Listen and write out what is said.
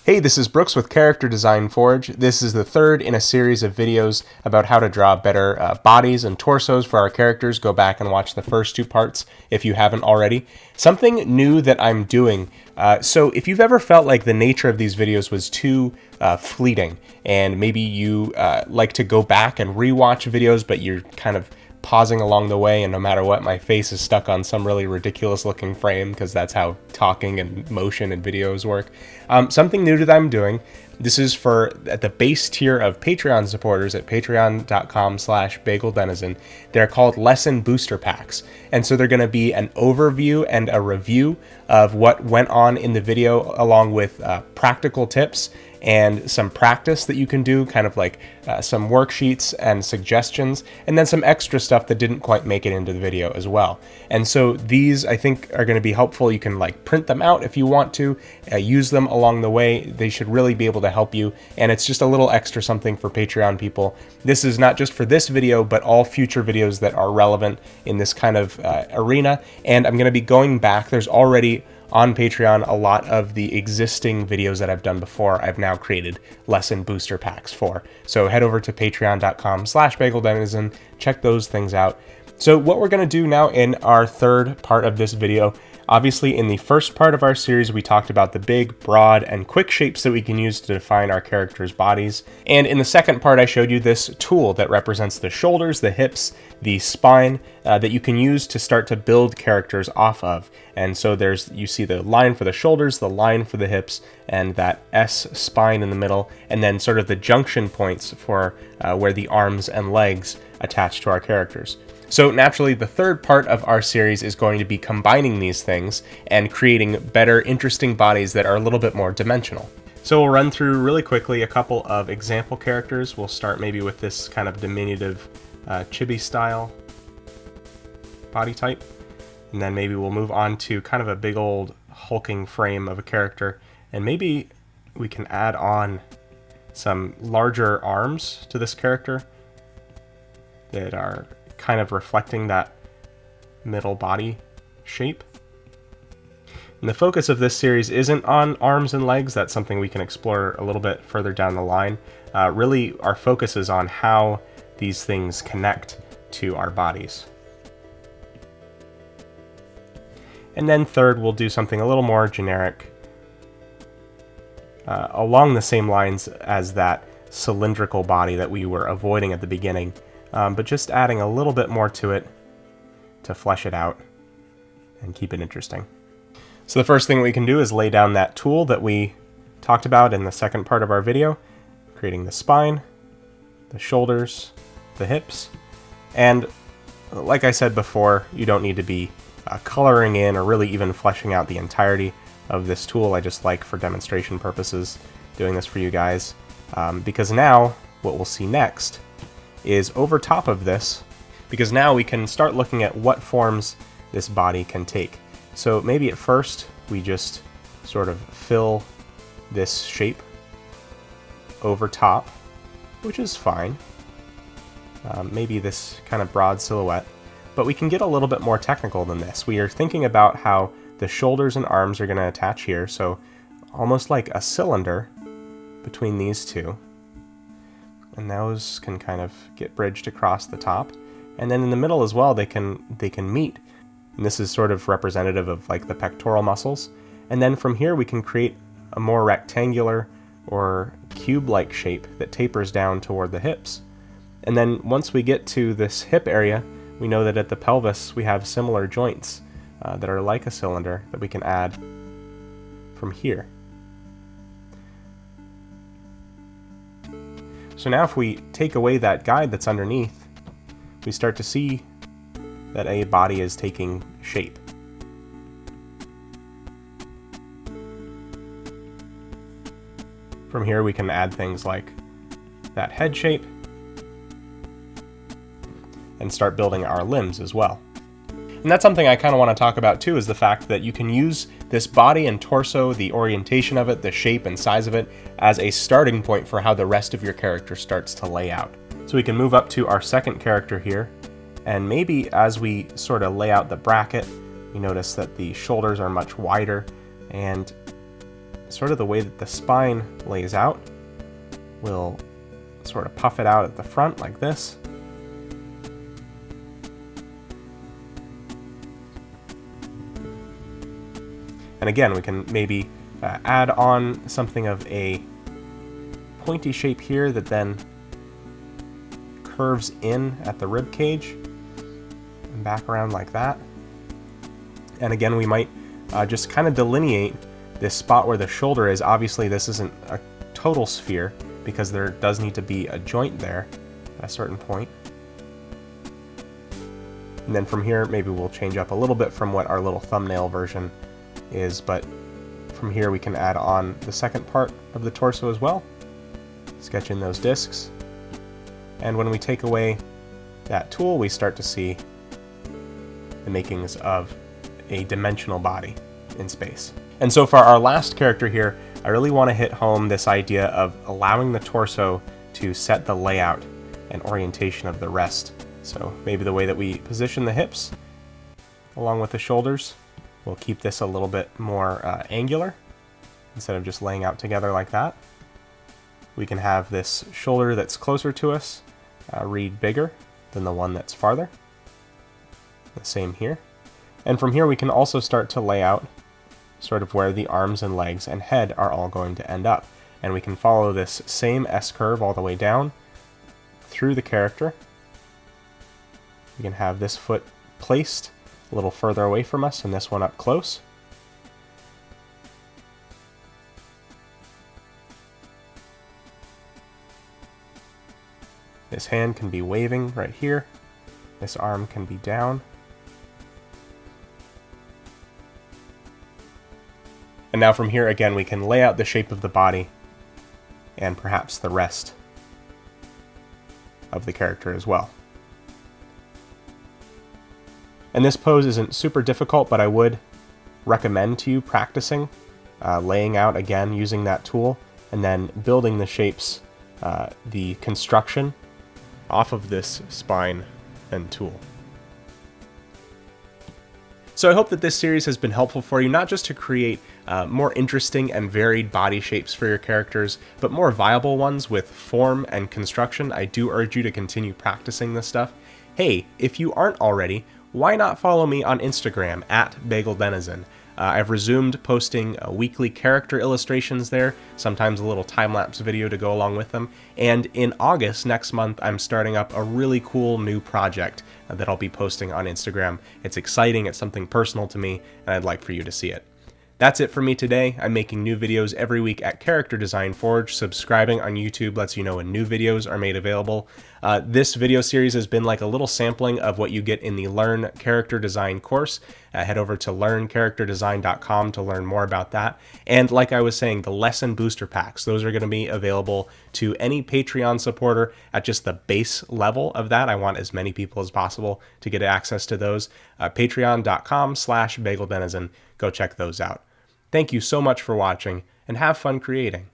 Hey, this is Brooks with Character Design Forge. This is the third in a series of videos about how to draw better bodies and torsos for our characters. Go back and watch the first two parts if you haven't already. Something new that I'm doing. So if you've ever felt like the nature of these videos was too fleeting, and maybe you like to go back and rewatch videos, but you're kind of pausing along the way, and no matter what, my face is stuck on some really ridiculous looking frame because that's how talking and motion and videos work. Something new that I'm doing, this is for at the base tier of Patreon supporters at patreon.com/bageldenizen. They're called lesson booster packs. And so they're going to be an overview and a review of what went on in the video, along with practical tips and some practice that you can do, kind of like some worksheets and suggestions, and then some extra stuff that didn't quite make it into the video as well. And so these, I think, are going to be helpful. You can like print them out if you want to, use them along the way. They should really be able to help you, and it's just a little extra something for Patreon people. This is not just for this video, but all future videos that are relevant in this kind of arena. And I'm going to be going back. There's already on Patreon a lot of the existing videos that I've done before. I've now created lesson booster packs for. So head over to patreon.com/bageldenizen, check those things out. So what we're going to do now in our third part of this video, obviously in the first part of our series, we talked about the big, broad, and quick shapes that we can use to define our characters' bodies. And in the second part, I showed you this tool that represents the shoulders, the hips, the spine, that you can use to start to build characters off of. And so you see the line for the shoulders, the line for the hips, and that S spine in the middle, and then sort of the junction points for where the arms and legs attach to our characters. So naturally, the third part of our series is going to be combining these things and creating better, interesting bodies that are a little bit more dimensional. So we'll run through really quickly a couple of example characters. We'll start maybe with this kind of diminutive chibi style body type, and then maybe we'll move on to kind of a big old hulking frame of a character, and maybe we can add on some larger arms to this character that are kind of reflecting that middle body shape. And the focus of this series isn't on arms and legs. That's something we can explore a little bit further down the line. Really, our focus is on how these things connect to our bodies. And then third, we'll do something a little more generic, along the same lines as that cylindrical body that we were avoiding at the beginning, but just adding a little bit more to it to flesh it out and keep it interesting. So the first thing we can do is lay down that tool that we talked about in the second part of our video, creating the spine, the shoulders, the hips. And like I said before, you don't need to be coloring in or really even fleshing out the entirety of this tool. I just like, for demonstration purposes, doing this for you guys, because now what we'll see next is over top of this, because now we can start looking at what forms this body can take. So maybe at first we just sort of fill this shape over top, which is fine. Maybe this kind of broad silhouette, but we can get a little bit more technical than this. We are thinking about how the shoulders and arms are going to attach here, so almost like a cylinder between these two. And those can kind of get bridged across the top. And then in the middle as well, they can meet. And this is sort of representative of like the pectoral muscles. And then from here we can create a more rectangular or cube-like shape that tapers down toward the hips. And then once we get to this hip area, we know that at the pelvis we have similar joints that are like a cylinder that we can add from here. So now if we take away that guide that's underneath, we start to see that a body is taking shape. From here we can add things like that head shape and start building our limbs as well. And that's something I kind of want to talk about too, is the fact that you can use this body and torso, the orientation of it, the shape and size of it, as a starting point for how the rest of your character starts to lay out. So we can move up to our second character here, and maybe as we sort of lay out the bracket, we notice that the shoulders are much wider, and sort of the way that the spine lays out, we'll sort of puff it out at the front like this. And again, we can maybe add on something of a pointy shape here that then curves in at the rib cage and back around like that. And again, we might just kind of delineate this spot where the shoulder is. Obviously, this isn't a total sphere because there does need to be a joint there at a certain point. And then from here, maybe we'll change up a little bit from what our little thumbnail version is, but from here we can add on the second part of the torso as well. Sketch in those discs. And when we take away that tool, we start to see the makings of a dimensional body in space. And so for our last character here, I really want to hit home this idea of allowing the torso to set the layout and orientation of the rest. So maybe the way that we position the hips along with the shoulders, we'll keep this a little bit more angular instead of just laying out together like that. We can have this shoulder that's closer to us read bigger than the one that's farther. The same here. And from here we can also start to lay out sort of where the arms and legs and head are all going to end up. And we can follow this same S-curve all the way down through the character. We can have this foot placed a little further away from us and this one up close. This hand can be waving right here. This arm can be down. And now from here again we can lay out the shape of the body and perhaps the rest of the character as well. And this pose isn't super difficult, but I would recommend to you practicing laying out again using that tool and then building the shapes, the construction off of this spine and tool. So I hope that this series has been helpful for you, not just to create more interesting and varied body shapes for your characters, but more viable ones with form and construction. I do urge you to continue practicing this stuff. Hey, if you aren't already, why not follow me on Instagram @BagelDenizen? I've resumed posting weekly character illustrations there, sometimes a little time-lapse video to go along with them, and in August next month I'm starting up a really cool new project that I'll be posting on Instagram. It's exciting, it's something personal to me, and I'd like for you to see it. That's it for me today. I'm making new videos every week at Character Design Forge. Subscribing on YouTube lets you know when new videos are made available. This video series has been like a little sampling of what you get in the Learn Character Design course. Head over to learncharacterdesign.com to learn more about that. And like I was saying, the lesson booster packs, those are going to be available to any Patreon supporter at just the base level of that. I want as many people as possible to get access to those. Patreon.com/BagelDenizen. Go check those out. Thank you so much for watching, and have fun creating.